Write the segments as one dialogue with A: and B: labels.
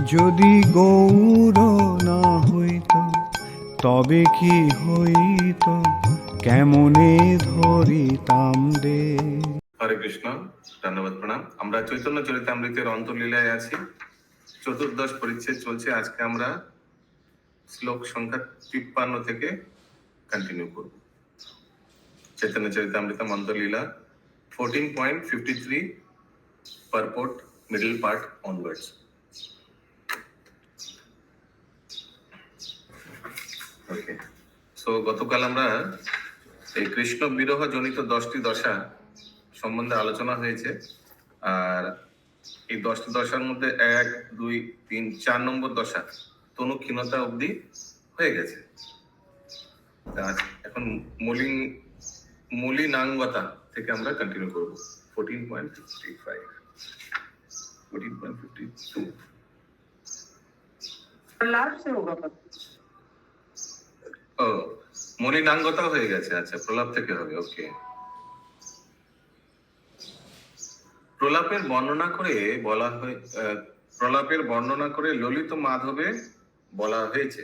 A: যদি গৌর না হইত তবে কি হইত, কেমনে ধরিতাম রে।
B: হরে কৃষ্ণ, ধন্যবাদ, প্রণাম। আমরা চৈতন্য চরিতামৃতের অন্তর্লীলায় আছি। চতুর্দশ পরিচ্ছেদ চলছে। আজকে আমরা শ্লোক সংখ্যা 53 থেকে কন্টিনিউ করব। Chaitanya Charitamritam Antarlila 14.53 purport middle part onwards. Okay, so গতকাল আমরা এই কৃষ্ণ বিরহ জনিত 10টি দশা সম্বন্ধে আলোচনা হয়েছে। আর এই 10টি দশার মধ্যে 1, 2, 3, 4 নম্বর দশা তনু ক্ষীণতা অবধি হয়ে গেছে। এখন মলিনাঙ্গতা থেকে আমরা কন্টিনিউ করব 14.55 14.52
C: प्रहलाद से होगा पर
B: ও মলিনাঙ্গতা হয়ে গেছে। আচ্ছা, প্রলাপ থেকে হবে। ওকে, প্রলাপের বর্ণনা করে ললিত মাধবে বলা হয়েছে।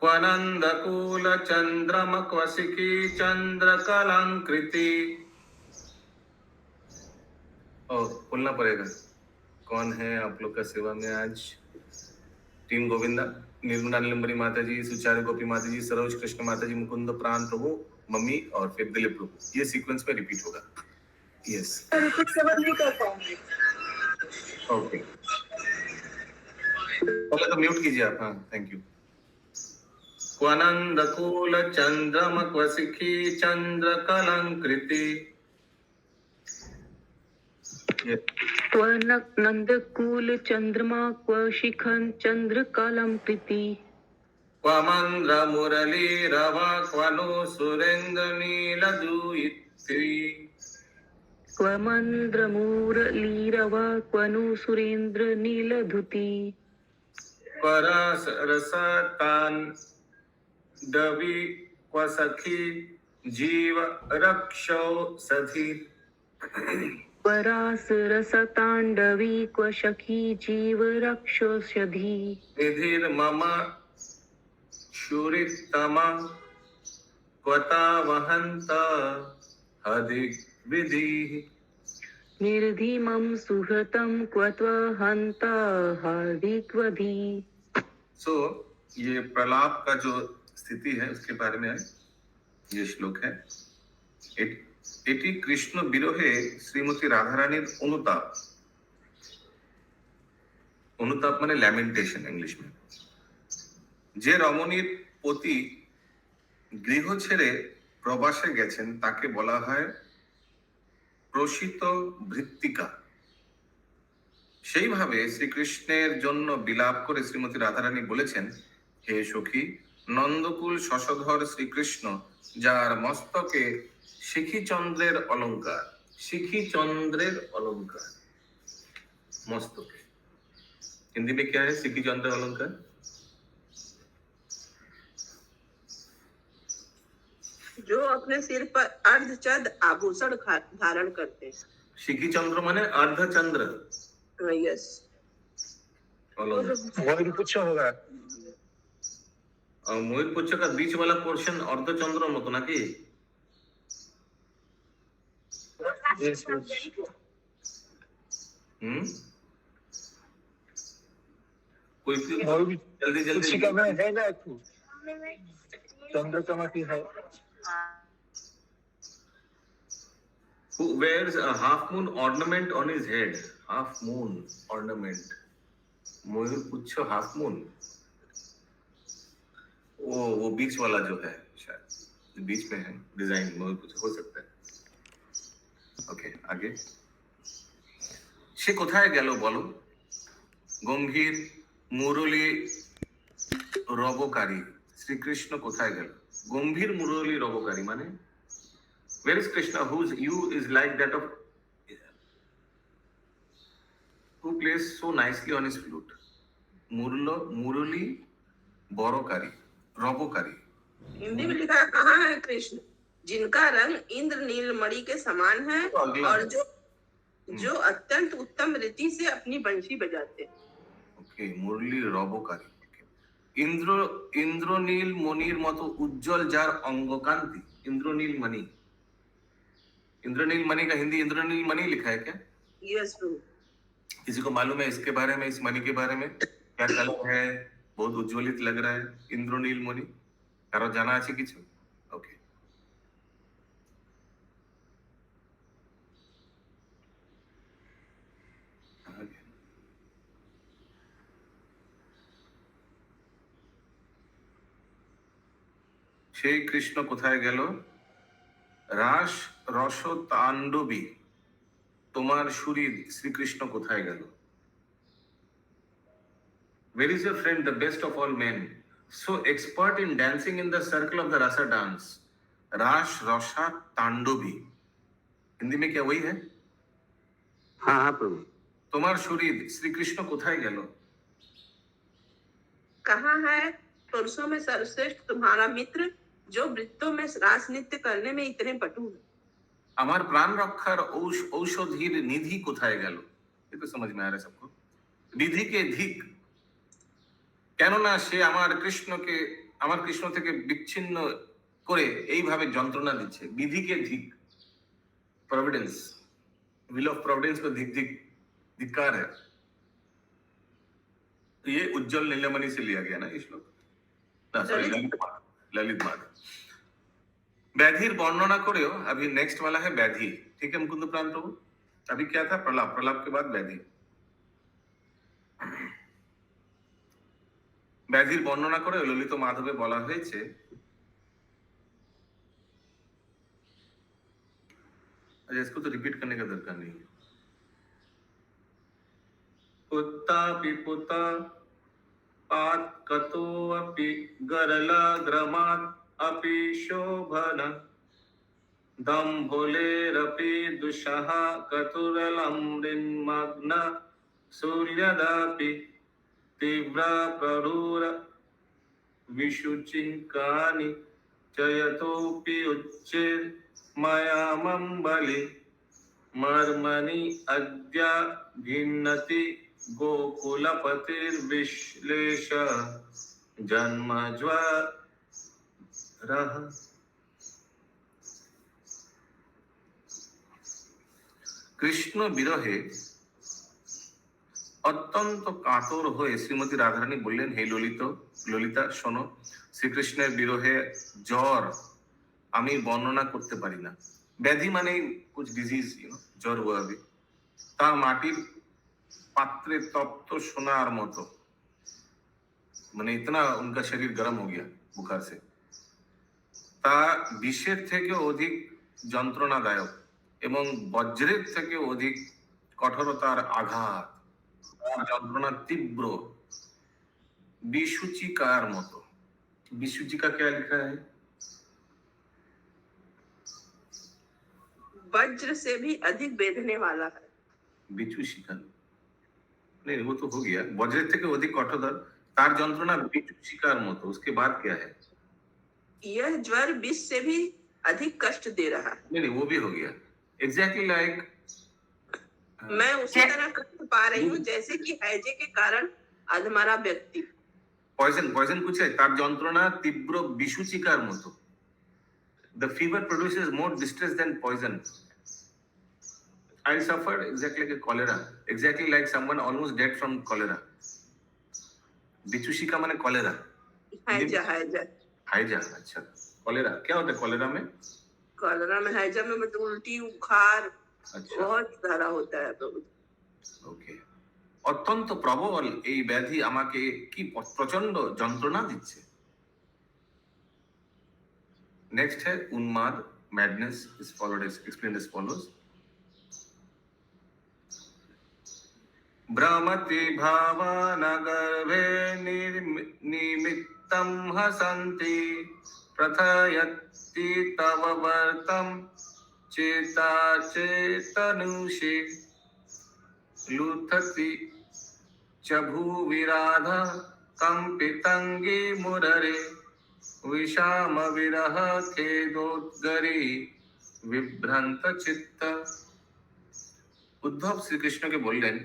B: क्वनन्दकूल चन्द्रमक्वसिकी चन्द्रकलाकृति। बोलना पड़ेगा। कौन है आप लोग का सेवा में आज? टीम गोविंदा, निर्मला नीलम्बरी माता जी, सुचारू गोपी माता जी, सरोज कृष्ण माता जी, मुकुंद प्राण प्रभु, मम्मी और फिर दिलीप प्रभु। ये सीक्वेंस में रिपीट होगा। यस,
C: रिपीट सेवा नहीं कर पाऊंगी।
B: ओके, पहले तो म्यूट कीजिए आप। हाँ, थैंक यू। क्वनन्दकूल चन्द्रमक्वसिकी चन्द्रकलाकृति।
D: क्वनन्दकूल चन्द्रमा क्वशिखं चन्द्रकलाकृति।
B: क्वमन्द्र मुरलीरवा क्वनो सुरेन्द्रनीलदूयित्री।
D: क्वमन्द्रमुरलीरवा क्वनु सुरेन्द्रनीलधुति।
B: क्वरसताण्डवी क्वसखी जीव रक्षौ सधी।
D: परासरसताण्डवी क्वशखी जीवरक्षोषधी।
B: निधिर्मम शूरितमा क्वतावहन्त हदिग्विधिः।
D: निर्धिमं सुहृतं क्वत्वहन्ता हार्दिक्वधी।
B: सो ये प्रलाप का जो स्थिति है उसके बारे में ये श्लोक है। এটি কৃষ্ণ বিরহে শ্রীমতী রাধারানীর অনুতাপ। অনুতাপ মানে ল্যামেন্টেশন ইংলিশ में। যে রমণীর পতি গৃহ ছেড়ে প্রবাসে গেছেন তাকে বলা হয় প্রসিত ভৃত্তিকা। সেইভাবে শ্রীকৃষ্ণের জন্য বিলাপ করে শ্রীমতী রাধারানী বলেছেন, হে সখী, নন্দকুল শশধর শ্রীকৃষ্ণ, যার মস্তকে शिखी चंद्रेर अलंकार। शिखी चंद्रेर अलंकार मस्तक। हिंदी में क्या है शिखी चंद्र अलंकार?
C: जो अपने सिर पर अर्धचंद्र आभूषण धारण करते हैं।
B: शिखी चंद्र माने अर्धचंद्र।
C: यस,
B: मयूर पुच्छ होगा। मयूर पुच्छ का बीच वाला पोर्शन अर्धचंद्र मत ना कि कोई जल्दी
E: पुच्छिका में है ना चंद्रमा की है।
B: Who wears a half moon ornament on his head? Half moon ornament. Mayur पुच्छ half moon. वो बीच वाला जो है, शायद बीच में है डिजाइन मयूर पुच्छ हो सकता है। ওকে, আগে সে কোথায় গেল বলো? গম্ভীর মুরলী রবকারী শ্রীকৃষ্ণ কোথায় গেল? গম্ভীর মুরলী রবকারী মানে where is Krishna whose you is like that of who plays so nicely on his flute? मुरली बड़कारी रबकारी।
C: हिंदी में लिखा कहाँ है कृष्ण? जिनका रंग इंद्र नीलमणि के समान है और जो जो अत्यंत उत्तम रीति से अपनी बंशी बजाते हैं।
B: ওকে, মুরলীর রবকারী। ইন্দ্র ইন্দ্রনীল মণির মতো উজ্জ্বল যার অঙ্গকান্তি। इंद्रनील मणि, इंद्रनील मणि का हिंदी इंद्रनील मणि लिखा है क्या?
C: यस प्रभु।
B: किसी को मालूम है इसके बारे में, इस मणि के बारे में क्या कलर है? बहुत उज्ज्वलित लग रहा है इंद्रनील मणि। কারো জানা আছে কিছু? ওকে, সেই কৃষ্ণ কোথায় গেল? রাস রস তাণ্ডবী তোমার সুরীর শ্রীকৃষ্ণ কোথায় গেল? Where is your friend, the best of all men, so expert in dancing in the circle of the rasa dance? रास रसा तांडवी, हिंदी में क्या वही है?
E: हाँ हाँ प्रभु।
B: তোমার শরীর শ্রীকৃষ্ণ কোথায় গেল?
C: कहाँ है पुरुषों में सर्वश्रेष्ठ तुम्हारा मित्र, जो वृत्तों में रास नृत्य करने में इतने पटु है?
B: আমার প্রাণ রক্ষার ঔষধীর নিধি কোথায় গেল? ये तो समझ में आ रहा है सबको। নিধি কে ধিক, কেননা সে আমার কৃষ্ণ থেকে বিচ্ছিন্ন করে এইভাবে যন্ত্রণা দিচ্ছে। বিধিকে ধিক, प्रोविडेंस, विल ऑफ प्रोविडेंस को धिक धिक धिक्कार है। तो ये उज्जवल नीलमणि से लिया गया ना ये श्लोक, ना सॉरी ललित माधव। व्याधिर वर्णना करेओ, अभी नेक्स्ट वाला है व्याधि। ठीक है मुकुंद प्राण प्रभु, अभी क्या था? प्रलाप, प्रलाप के बाद व्याधि। ব্যাধির বর্ণনা করে ললিত মাধবে বলা হয়েছে, अच्छा इसको तो रिपीट करने का दरकार नहीं है। पुत्ता पिपुता पात कतो अपि गरला ग्रमात अपि शोभन दम्भोलेरपि दुषः कतुरलम्बिन्मग्न सूर्यदापि तीव्र प्ररूर विशुचिकानि चयतोपि उच्चेर मयामंबलि मर्मणि अद्य भिन्नति गोकुलपतिर्विश्लेष जन्मज्वरः। কৃষ্ণ বিরহে অত্যন্ত কাতর হয়ে শ্রীমতী রাধারানী বললেন, হে ললিতা শোনো, শ্রীকৃষ্ণের বিরহে জ্বর আমি বর্ণনা করতে পারি না। ব্যাধি মানে कुछ डिजीज, জ্বর हुआ अभी, তা মাটির পাত্রে তপ্ত সোনার মতো, মানে इतना उनका शरीर गर्म हो गया बुखार से, তা বিষের থেকে অধিক যন্ত্রণাদায়ক এবং বজ্রের থেকে অধিক কঠোরতার আঘাত, যন্ত্রণা তীব্র, বিসূচিকার মতো। বিসূচিকা क्या लिखा है?
C: वज्र से भी अधिक बेधने वाला है।
B: বিচূষিকা नहीं, वो तो हो गया। বজ্রের থেকে অধিক কঠোর, তার যন্ত্রণা বিচূষিকার মতো। उसके बाद क्या है?
C: यह ज्वर विष से भी अधिक कष्ट दे रहा है।
B: नहीं वो भी हो गया। एग्जैक्टली लाइक
C: मैं उसी तरह कष्ट पा रही हूँ जैसे कि हैजे के कारण अधमरा व्यक्ति।
B: पॉइजन कुछ है, तार যন্ত্রণা তীব্র বিসূচিকার মতো। The fever produces more distress than poison. I suffered exactly like a cholera, exactly like someone almost dead from cholera. बिचूषिका माने कॉलेरा,
C: हैजा
B: अच्छा। कॉलेरा क्या होता है? कॉलेरा में
C: हैजा में मतलब उल्टी बुखार
B: अच्छा
C: बहुत सारा होता है प्रभु।
B: ओके। অত্যন্ত প্রবল এই ব্যাধি আমাকে কি প্রচন্ড যন্ত্রণা দিচ্ছে। नेक्स्ट है उन्माद, madness is followed explain as follows. भ्रमति भावना गर्भे निमित्तं हसन्ति प्रथयति तव वर्तं चेता चेतनुषे लुठति च भूविराध कंपितंगी मुररे विषाम विरह खेदोद्गरी विभ्रांत चित्त। উদ্ধব শ্রীকৃষ্ণকে বললেন,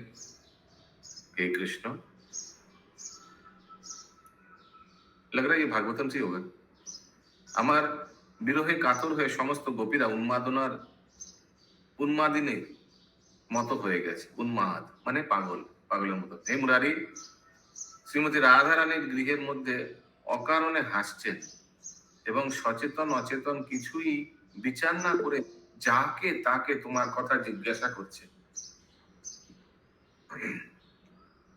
B: हे कृष्ण, लग रहा है ये भागवतम से ही होगा। আমার বিরহে কাতর হয়ে সমস্ত গোপীরা উন্মাদিনীর মতো হয়ে গেছে। উন্মাদ মানে পাগল, পাগলের মতো। হে মুরারি, শ্রীমতী রাধারানীর গৃহের মধ্যে অকারণে হাসছেন এবং সচেতন অচেতন কিছুই বিচার না করে যাকে তাকে তোমার কথা জিজ্ঞাসা করছে।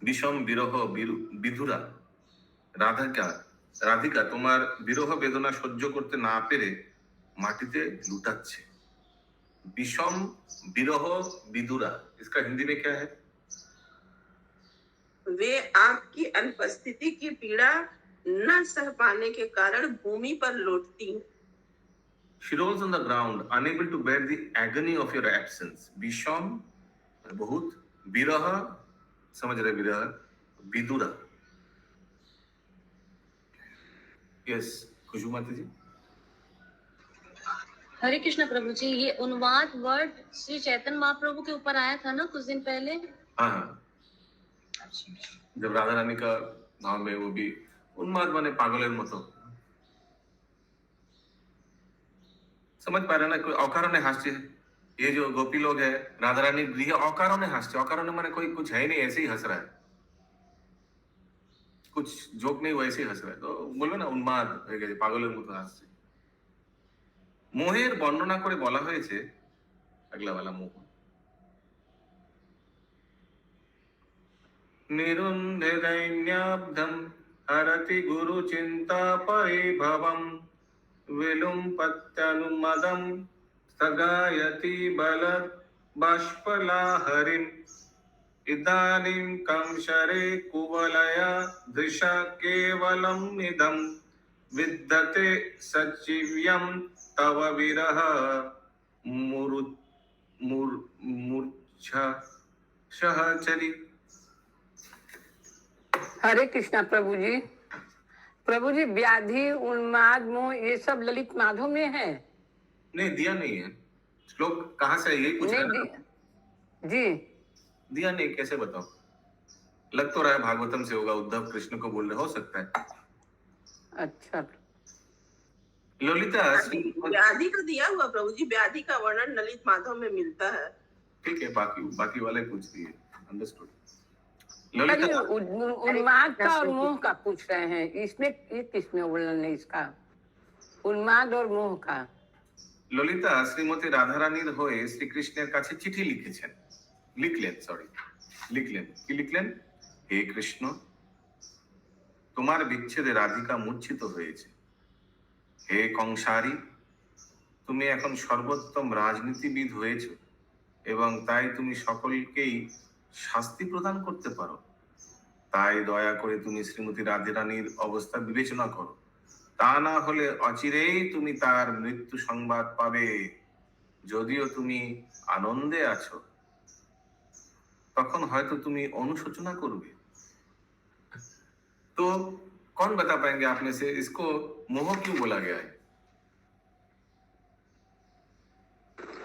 B: বিষম বিরহ বিধুরা রাধিকা তোমার বিরহ বেদনা সহ্য করতে না পেরে মাটিতে লুটাচ্ছে। বিষম বিরহ বিদुरा, इसका हिंदी में क्या है?
C: वे आपकी अनुपस्थिति की पीड़ा न सह पाने के कारण भूमि पर लौटती हैं।
B: She rolls on the ground, unable to bear the agony of your absence. Bisham, बहुत, विरह, समझ रहे विरह, विदुरा। Yes, खुशबू माता जी।
F: हरे कृष्ण प्रभु जी, ये उन्माद वर्ड श्री चैतन्य महाप्रभु के ऊपर आया था ना कुछ दिन पहले।
B: हाँ हाँ, जब राधा रानी का भाव में वो भी उन्माद माने पागलेर मतो। समझ पा रहे ना, कोई अकारण हास्य। ये जो गोपी लोग है, राधा रानी गृह अकारण हास्य, अकारण माने कोई कुछ है नहीं, ऐसे ही हंस रहा है, कुछ जोक नहीं, वैसे ही हंस रहा है। तो बोलो ना उन्माद হয়ে গেছে, পাগলের মতো হাসছে। মোহের বর্ণনা করে বলা হয়েছে, আগলাওয়ালা মোহ। निरुन्धदैन्याब्धं हरति गुरुचिन्ता परिभवं विलुम्पत्यनुमदं स्थगायति बलत् बाष्पलाहरिम् इदानीं कंशरे कुवलया दृशा केवलम् इदं विद्यते सचिव्यं तव विरह मूर्च्छा सहचरी।
G: हरे कृष्णा प्रभु जी। प्रभु जी, व्याधि, उन्माद, मोह ये सब ललित माधव में है?
B: नहीं, दिया नहीं है। श्लोक कहाँ से है, यही पूछ रहे हैं ना?
G: जी
B: दिया नहीं, कैसे बताओ? लग तो रहा है भागवतम से होगा, उद्धव कृष्ण को बोल रहे, हो सकता है।
G: अच्छा,
B: ललिता
C: व्याधि का दिया हुआ प्रभु जी, व्याधि का वर्णन ललित माधव में मिलता है।
B: ठीक है, बाकी वाले पूछ दिए, अंडरस्टूड।
G: अरे उन्माद का और मोह का पूछ रहे हैं, इसमें ये किसमें वर्णन है इसका, उन्माद और मोह का?
B: ললিতা শ্রীমতী রাধারানীর হয়ে শ্রীকৃষ্ণের কাছে চিঠি লিখলেন। কি লিখলেন? হে কৃষ্ণ, তোমার বিচ্ছেদে রাধিকা মূর্ছিত হয়েছে। হে কংসারী, তুমি এখন সর্বোত্তম রাজনীতিবিদ হয়েছো এবং তাই তুমি সকলকেই শাস্তি প্রদান করতে পারো। তাই দয়া করে তুমি শ্রীমতী রাধারানীর অবস্থা বিবেচনা করো, তা না হলে অচিরেই তুমি তার মৃত্যু সংবাদ পাবে। যদিও তুমি আনন্দে আছো, তখন হয়তো তুমি অনুশোচনা করবে। तो कौन बता पाएंगे आप में से इसको मोह क्यों बोला गया है?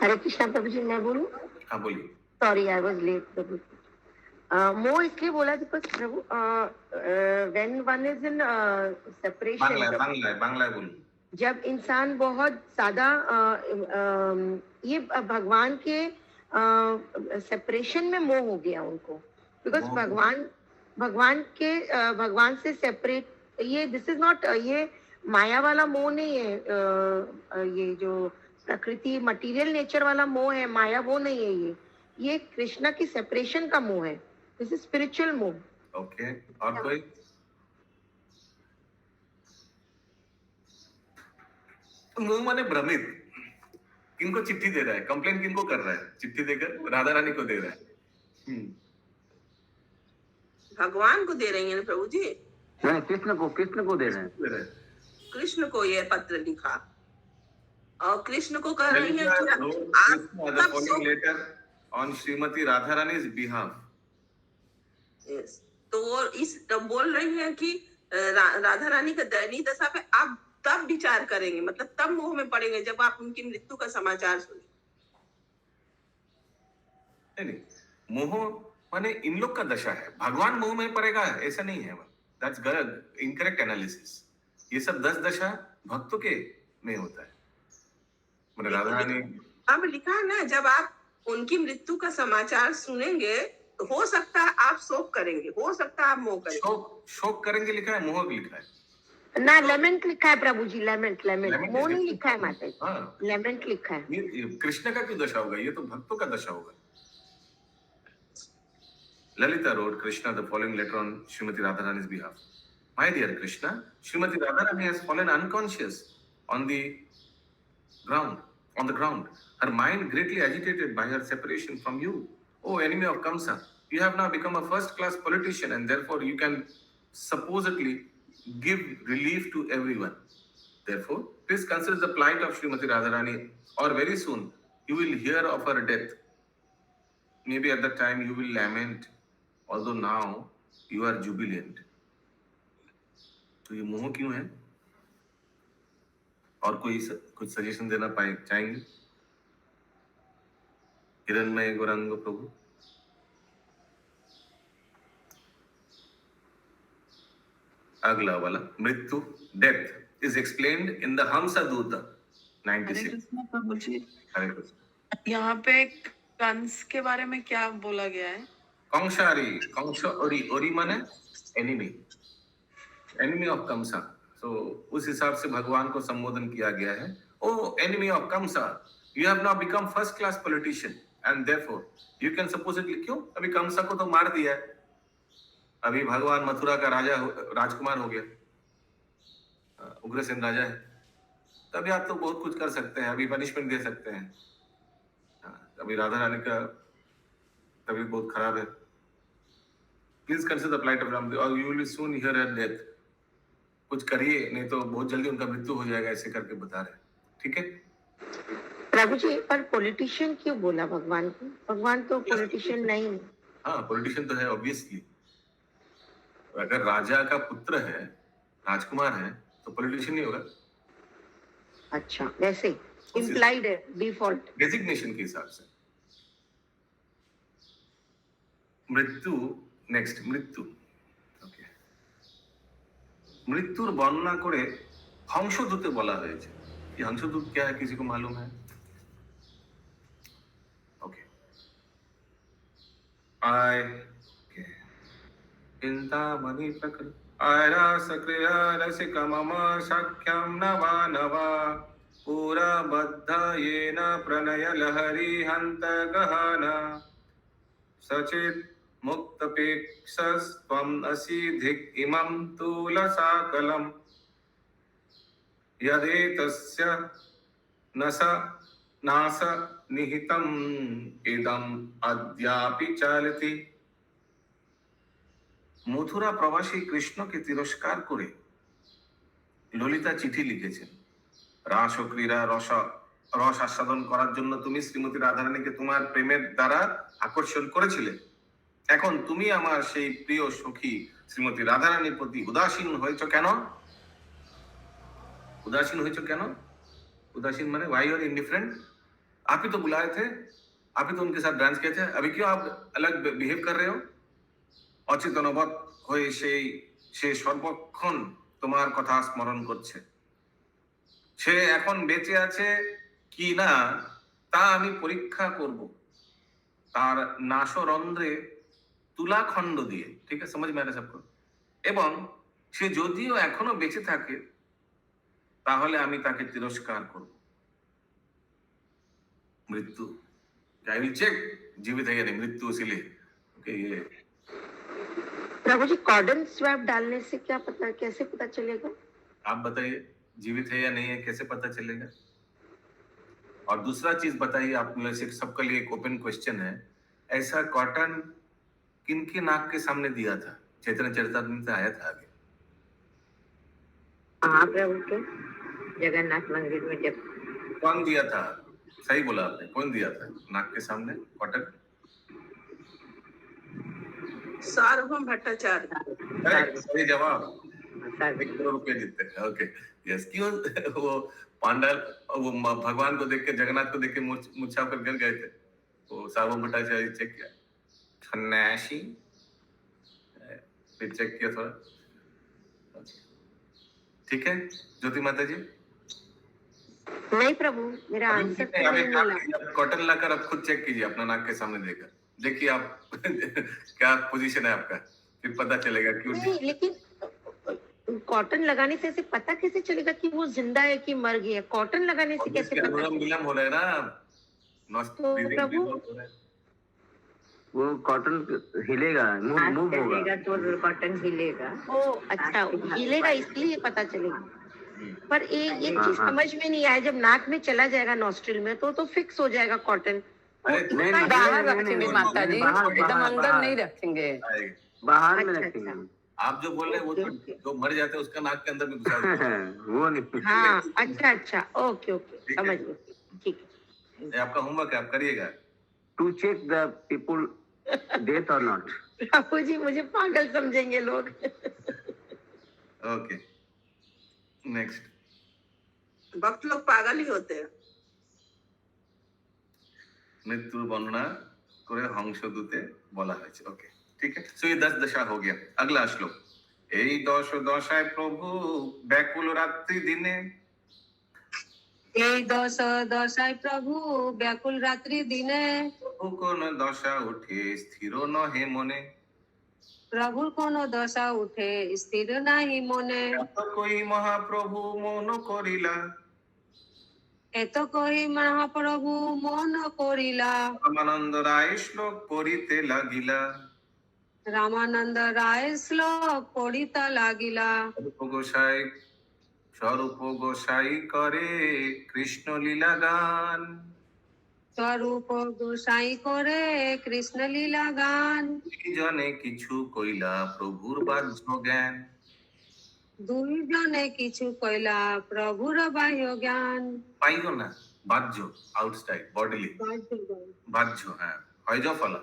H: हरे कृष्णा प्रभु जी, मैं बोलूं?
B: हाँ बोलिए।
H: सॉरी, आई वाज लेट प्रभु। मोह इसलिए बोला because Prabhu when one is in separation,
B: Bangla बोलूं।
H: जब इंसान बहुत ज्यादा ये भगवान के सेपरेशन में मोह हो गया उनको, बिकॉज भगवान से सेपरेट, ये दिस इज नॉट, ये माया वाला मोह नहीं है, ये जो प्रकृति मटेरियल नेचर वाला मोह है, माया वो नहीं है, ये कृष्णा की सेपरेशन का मोह है, दिस इज स्पिरिचुअल मोह।
B: ओके, और कोई? मोह माने भ्रमित। किनको चिट्ठी दे रहा है, कंप्लेन किनको कर रहा है? चिट्ठी देकर राधा रानी को दे रहा है।
C: भगवान को दे रही हैं प्रभु जी,
E: नहीं, कृष्ण को दे रहे हैं।
C: कृष्ण को ये पत्र लिखा और कृष्ण को कह रही हैं कि आप सब
B: letter on Shrimati Radha Rani's behalf।
C: Yes, तो वो तो बोल रही हैं कि राधा रानी का दयनीय दशा पे आप तब विचार करेंगे, मतलब तब मोह में पड़ेंगे जब आप उनकी मृत्यु का समाचार सुने।
B: नहीं, मोह माने इन लोग का दशा है, भगवान मोह में पड़ेगा ऐसा नहीं है। दैट्स गलत, इनकरेक्ट एनालिसिस। ये सब 10 दशा भक्तों के में होता है। मतलब राधा रानी
C: अब लिखा है ना, जब आप उनकी मृत्यु का समाचार सुनेंगे तो हो सकता है आप शोक करेंगे, हो सकता है आप मोह करेंगे।
B: शोक करेंगे लिखा है, मोह लिखा है
H: ना, लेमेंट लिखा है प्रभु जी, लेमेंट लेमेंट,
B: Lament
H: मोह
B: is
H: नहीं
B: different.
H: लिखा है माता जी,
B: हाँ,
H: लेमेंट लिखा है।
B: ये कृष्ण का क्यों दशा होगा, ये तो भक्तों का दशा होगा। Lalita wrote Krishna the following letter on Srimati Radharani's behalf. My dear Krishna, Srimati Radharani has fallen unconscious on the ground. Her mind greatly agitated by her separation from you. O enemy of Kamsa, you have now become a first-class politician and therefore you can supposedly give relief to everyone. Therefore, please consider the plight of Srimati Radharani, or very soon you will hear of her death. Maybe at that time you will lament, although now you are jubilant. तो ये मोह क्यों है? और कुछ suggestion देना चाहेंगे? हिरण्मय गौरांग प्रभु। अगला वाला, मृत्यु, death is explained in the Hamsa Duta 96।
I: प्रभु जी,
B: हरे कृष्ण।
I: यहाँ पे कंस के बारे में क्या बोला गया है?
B: कंसारी, कंस ओरी माने एनिमी ऑफ कंसा। तो उस हिसाब से भगवान को संबोधन किया गया है। O enemy of Kamsa, you have now become first class politician and therefore you can supposedly, क्यों, अभी कंसा को तो मार दिया है, अभी भगवान मथुरा का राजकुमार हो गया, उग्रसेन राजा है, तभी आप तो बहुत कुछ कर सकते हैं, अभी पनिशमेंट दे सकते हैं। अभी राधा रानी का तबीयत बहुत खराब है। Please consider the plight of Ram, और you will soon hear her death. कुछ करिए, नहीं तो बहुत जल्दी उनका मृत्यु हो जाएगा, ऐसे करके बता रहे हैं। ठीक है
H: प्रभु जी, पर पॉलिटिशियन क्यों बोला भगवान को? भगवान तो पॉलिटिशियन नहीं है।
B: हाँ, पॉलिटिशियन तो है ऑब्वियसली। अगर राजा का पुत्र है, राजकुमार है, तो पॉलिटिशियन नहीं होगा।
H: अच्छा, वैसे इम्प्लाइड है, डिफॉल्ट
B: डेजिग्नेशन के हिसाब से। मृत्यु, नेक्स्ट, मृत्यु। ओके, मृत्युर বর্ণনা করে হংসদূতে বলা হয়েছে। ये हंसदूत क्या है, किसी को मालूम है? ओके, चिंतामणि प्रकृति आयरा सक्रिया रसिका मम सख्यम नवा नवा पूरा बद्ध येन प्रणय लहरी हंत गहना सचित मुक्तपेक्षस्त्वम् असि धिक् इमं तूलसाकलम् यदेतस्य नास निहितम् इदम् अद्यापि चलति। মথুরা প্রবাসী কৃষ্ণকে তিরস্কার করে ললিতা চিঠি লিখেছেন। রাস ও ক্রীড়া রস আস্বাদন করার জন্য তুমি শ্রীমতী রাধারানীকে তোমার প্রেমের দ্বারা আকর্ষণ করেছিলে। এখন তুমি আমার সেই প্রিয় সখী শ্রীমতী রাধারানীর প্রতি উদাসীন হয়েছ কেন? उदासीन हो क्यों? उदासीन माने वाई और इंडिफरेंट? आप ही तो बुलाए थे, आप ही तो उनके साथ डांस किए थे, अभी क्यों आप अलग बिहेव कर रहे हो? অচেতনবৎ হয়ে সে সর্বক্ষণ তোমার কথা স্মরণ করছে। সে এখন বেঁচে আছে কি না তা আমি পরীক্ষা করব তার নাসরন্ধ্রে তুলাখণ্ড দিয়ে। ঠিক আছে, समझ में आ रहा है सबको? এবং সে যদিও এখনো বেঁচে থাকে তাহলে আমি তাকে তিরস্কার করব। मृत्यु, आई विल चेक जीवित है या नहीं मृत्यु, इसीलिए ओके। ये
H: प्रभु जी, कॉर्डन स्वैप डालने से क्या पता, कैसे पता चलेगा?
B: आप बताइए, जीवित है या नहीं है, कैसे पता चलेगा? और दूसरा चीज बताइए, आप में से सबके लिए एक ओपन क्वेश्चन है, ऐसा कॉटन किनके नाक के सामने दिया था? चैतन्य चरितामृत में आया था आगे।
H: हाँ प्रभु के जगन्नाथ मंदिर में जब
B: कौन दिया था? सही बोला आपने, कौन दिया था नाक के सामने कॉटन?
C: सार्वभौम भट्टाचार्य।
B: सही जवाब, 1 करोड़ रुपए जीतते हैं। Okay, yes. क्यों वो पांडल वो भगवान को देख के, जगन्नाथ को देख के मूर्छा होकर गिर गए थे? वो सार्वभौम भट्टाचार्य चेक किया, सन्यासी, फिर चेक किया थोड़ा। ठीक है ज्योति माता जी,
H: नहीं प्रभु, मेरा आंसर तो नहीं मिला।
B: कॉटन लाकर आप खुद चेक कीजिए अपना नाक के सामने देकर, देखिए आप क्या पोजीशन है आपका, फिर पता चलेगा क्यों
H: नहीं, लेकिन कॉटन लगाने से ऐसे पता कैसे चलेगा कि वो जिंदा है कि मर गया? कॉटन लगाने से कैसे पता
B: अनुलोम
H: चलेगा?
B: विलोम हो रहा है ना,
H: तो प्रभु,
E: वो कॉटन हिलेगा, मूव होगा।
G: तो कॉटन हिलेगा।
H: ओ अच्छा, हिलेगा इसलिए पता चलेगा। पर एक चीज समझ में नहीं आया, जब नाक में चला जाएगा नॉस्ट्रिल में तो फिक्स हो जाएगा कॉटन।
E: नहीं,
G: बाहर रखेंगे माता जी, एकदम अंदर नहीं रखेंगे,
E: बाहर में
H: अच्छा,
E: रखेंगे।
B: आप जो बोल रहे हैं वो तो जो मर जाते हैं उसका नाक के अंदर में घुसा होता है।
E: वो नहीं।
H: हाँ अच्छा, ओके समझ गए, ठीक है।
B: ये आपका होमवर्क है, आप करिएगा।
E: To check the people death और नॉट।
H: प्रभु जी मुझे पागल समझेंगे लोग।
B: ओके नेक्स्ट,
C: भक्त लोग पागल ही होते हैं।
B: মৃত্যুর বর্ণনা করে হংসদূতে বলা হয়েছে। ওকে ঠিক আছে, সো ये 10 দশা हो गया। अगला श्लोक, এই 10 দশায় প্রভু ব্যাকুল রাত্রি দিনে,
F: এই দশায় প্রভু ব্যাকুল রাত্রি দিনে,
B: প্রভু কোন দশা উঠে স্থির নহে মনে,
F: প্রভুর কোন দশা উঠে স্থির নাহি মনে,
B: এত কই মহাপ্রভু মন করিলা,
F: এত কহি মহাপ্রভু মন করিলা,
B: রামানন্দ রায় শ্লোক পড়িতে লাগিলা,
F: রামানন্দ রায় শ্লোক পড়িতা লাগিলা,
B: স্বরূপ গোসাই করে কৃষ্ণ লীলা গান,
F: স্বরূপ গোসাই করে কৃষ্ণ লীলা গান,
B: জনে কিছু কইলা প্রভুর বাহ্য জ্ঞান,
F: দুইজনে কিছু কইলা প্রভুর বাহ্য জ্ঞান,
B: পাইল না বাহ্য, আউটসাইড বডিলি, বাহ্য, হ্যাঁ হয় ফলা।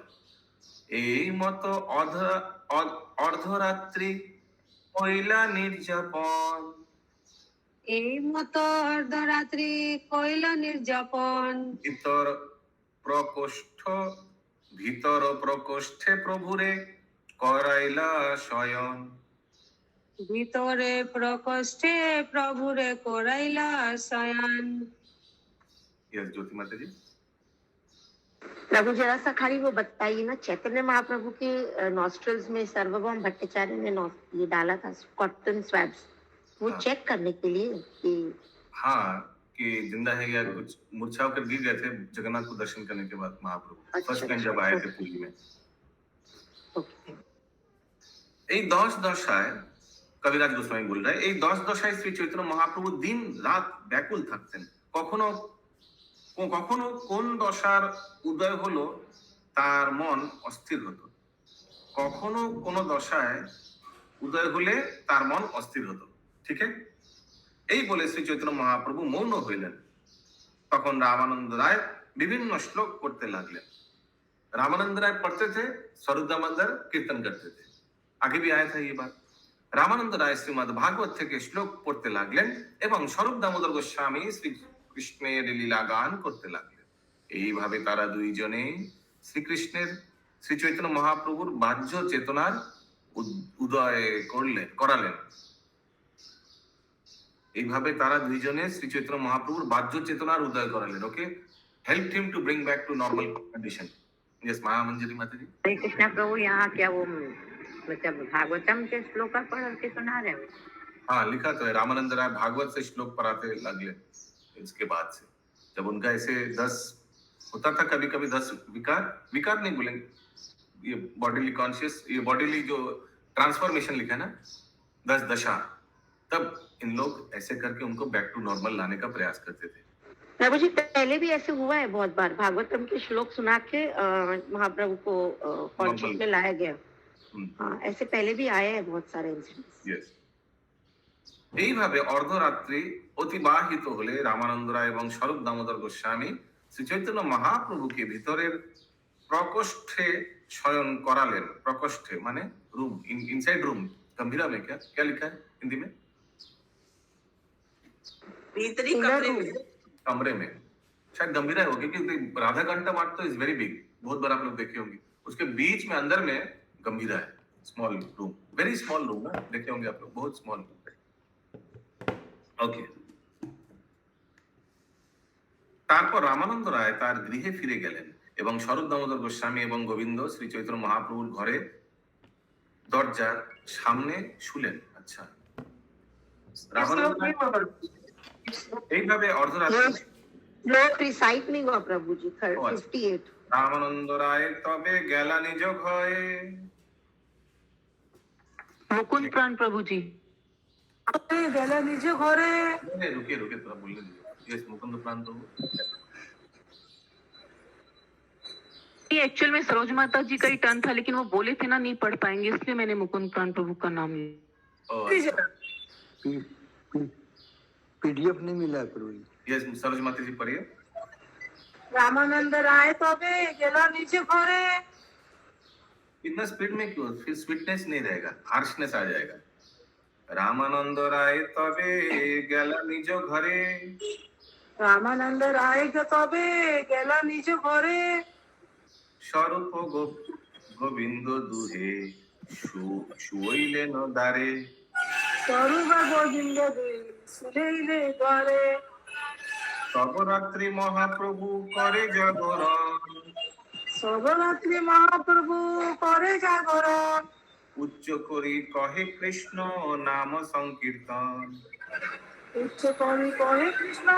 B: এই মতো অর্ধরাত্রি কইলা নির্যাপন,
F: এই মতো অর্ধরাত্রি কইল নির্যাপন,
B: ভিতর প্রকোষ্ঠে প্রভুরে করাইলা শয়ন,
F: ভিতরে প্রকোষ্ঠে প্রভুরে করাইলা শয়ন।
B: यस ज्योति माता जी।
H: प्रभु जरा सा खाली वो बताइए ना, चैतन्य महाप्रभु के नॉस्ट्रल्स में सर्वभौम भट्टाचार्य ने ये डाला था कॉटन स्वैब्स, वो
B: हाँ।
H: चेक करने के लिए कि
B: हाँ कि जिंदा है या कुछ मूर्छा होकर गिर गए थे जगन्नाथ को दर्शन करने के बाद महाप्रभु फर्स्ट टाइम जब आए थे पुरी में।
H: ओके।
B: এই 10 দশায় কবিরাজ গোস্বামী বল रहे, এই 10 দশায় শ্রী চৈতন্য মহাপ্রভু দিন রাত ব্যাকুল থাকতেন। কখনো কখনো কোন দশার উদয় হলো তার মন অস্থির হতো, কখনো কোন দশায় উদয় হলে তার মন অস্থির হতো। ঠিক আছে, এই বলে শ্রী চৈতন্য মহাপ্রভু মৌন হইলেন। তখন রামানন্দ রায় বিভিন্ন শ্লোক পড়তে লাগলেন। रामानंद राय पढ़ते थे, स्वरूप दामोदर कीर्तन करते थे। आगे भी आया था ये बात। रामानंद राय श्रीमद् भागवत থেকে শ্লোক পড়তে লাগলেন এবং স্বরূপ দামোদর গোস্বামী শ্রী কৃষ্ণের লীলা গান করতে লাগলেন। এইভাবে তারা দুইজনে শ্রীকৃষ্ণের শ্রী চৈতন্য মহাপ্রভুর বাহ্য চেতনার উদয় করালেন। এইভাবে তারা দুইজনে শ্রী চৈতন্য মহাপ্রভুর বাহ্য চেতনার উদয় করালেন। ওকে, helped him to bring back to normal condition. Yes, माया मंजरी माता जी।
G: श्री कृष्ण प्रभु यहाँ क्या वो मतलब भागवतम के श्लोक पढ़ के सुना रहे हो?
B: हाँ, लिखा तो है, रामानंद राय भागवत से श्लोक पढ़ाते लगले। इसके बाद से जब उनका ऐसे 10 होता था, कभी कभी 10 विकार नहीं बोलेंगे, ये बॉडीली कॉन्शियस, ये बॉडीली जो ट्रांसफॉर्मेशन लिखा है ना 10 दशा, तब इन लोग ऐसे करके उनको बैक टू नॉर्मल लाने का प्रयास करते थे।
H: प्रभु जी पहले भी ऐसे हुआ है बहुत बार, भागवतम के श्लोक सुना के महाप्रभु को कॉन्शियस में लाया गया। हाँ, ऐसे पहले भी आए हैं बहुत सारे इंसिडेंट्स।
B: यस, এইভাবে অর্ধরাত্রি অতিবাহিত হলে রামানন্দ রায় এবং স্বরূপ দামোদর গোস্বামী শ্রী চৈতন্য মহাপ্রভুকে ভিতরের প্রকোষ্ঠে শয়ন करालेन। प्रकोष्ठे माने रूम, इनसाइड रूम। गंभीरा में क्या क्या लिखा है हिंदी में?
C: भीतरी कमरे में,
B: कमरे में शायद गंभीरा हो, क्योंकि राधा कांटा मार्ट तो इज वेरी बिग, बहुत बार आप लोग देखे होंगे। उसके बीच में अंदर में गंभीरा है, small room, very small room ना, देखे होंगे आप लोग, बहुत स्मॉल। ওকে। তারপর রামানন্দ রায় তার গৃহে ফিরে গেলেন এবং স্বরূপ দামোদর গোস্বামী এবং গোবিন্দ শ্রী চৈতন্য মহাপ্রভুর ঘরে দরজার সামনে শুলেন। আচ্ছা, রামানন্দ রায় এইভাবে অর্ধরাত্রি
H: श्लोक रिसाइट नहीं हुआ प्रभु जी।
B: ओ, अच्छा।
H: 58
B: রামানন্দ রায় তবে গেলা নিজ ঘরে।
D: मुकुंद प्राण प्रभु जी।
G: गला नीचे घरे।
B: रुकिए रुकिए थोड़ा बोलने दीजिए। यस, मुकुंद प्राण प्रभु।
D: ये एक्चुअल में सरोज माता जी का ही टर्न था, लेकिन वो बोले थे ना नहीं पढ़ पाएंगे, इसलिए मैंने मुकुंद प्राण प्रभु का नाम लिया।
B: ओ, अच्छा।
E: पीडीएफ नहीं मिला प्रभु जी।
B: यस, सरोज माता जी पढ़िए।
G: रामानंद राय तबे गला नीचे घरे।
B: इतना स्पीड में क्यों? फिर स्वीटनेस नहीं रहेगा, हार्शनेस आ जाएगा। रामानंद राय तबे गला निज घरे।
G: रामानंद राय तबे गला नीचे घरे।
B: স্বরূপ গোবিন্দ দুহে শুইলেন দ্বারে।
G: स्वरूप गोविंद सुलेले द्वारे।
B: সবরাত্রি মহাপ্রভু করে জাগরণ।
G: সবরাত্রি মহাপ্রভু করে জাগরণ।
B: উচ্চ করি কহে কৃষ্ণ নাম সংকীর্তন।
G: উচ্চ করি কহে কৃষ্ণ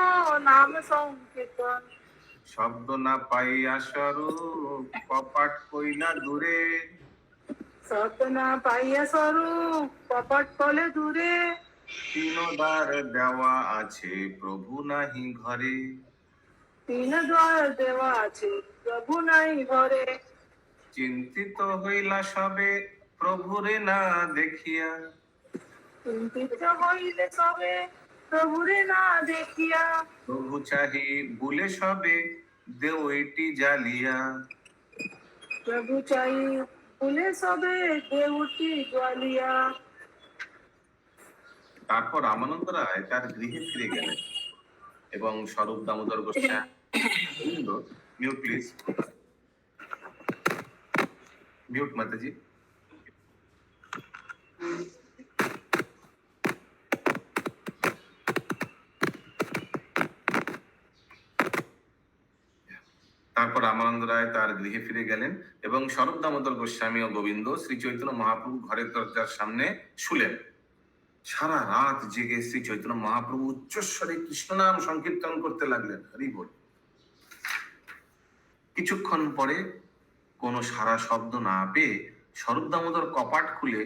G: নাম সংকীর্তন।
B: শব্দ না পাইয়া স্বরূপ কপাট কইলা দূরে।
G: শব্দ না পাইয়া স্বরূপ কপট কলে দূরে।
B: তিন দ্বার দেওয়া আছে প্রভু নাহি ঘরে।
G: তিন দ্বার দেওয়া আছে প্রভু নাই ঘরে।
B: চিন্তিত হইলা সবে প্রভুরে না দেখিয়া।
G: চিন্তিত হইলে সবে প্রভুরে না দেখিয়া।
B: প্রভু চাহি বুলে সবে দেউটি জ্বালিয়া।
G: প্রভু চাই ভুলে সবে দেউটি জ্বালিয়া।
B: তারপর রামানন্দ রায় তার গৃহে ফিরে গেলেন এবং Swarup Damodar Goswami. Mute please, mute মাতাজি। তারপর রামানন্দ রায় তার গৃহে ফিরে গেলেন এবং স্বরূপ দামোদর গোস্বামী ও গোবিন্দ শ্রী চৈতন্য মহাপ্রভু ঘরের দরজার সামনে শুলেন। সারা রাত জেগে শ্রী চৈতন্য মহাপ্রভু উচ্চস্বরে কৃষ্ণ নাম সংকীর্তন করতে লাগলেন। হরি বল। কিছুক্ষণ পরে কোনো সারা শব্দ না পেয়ে স্বরূপ দামোদর কপাট খুলে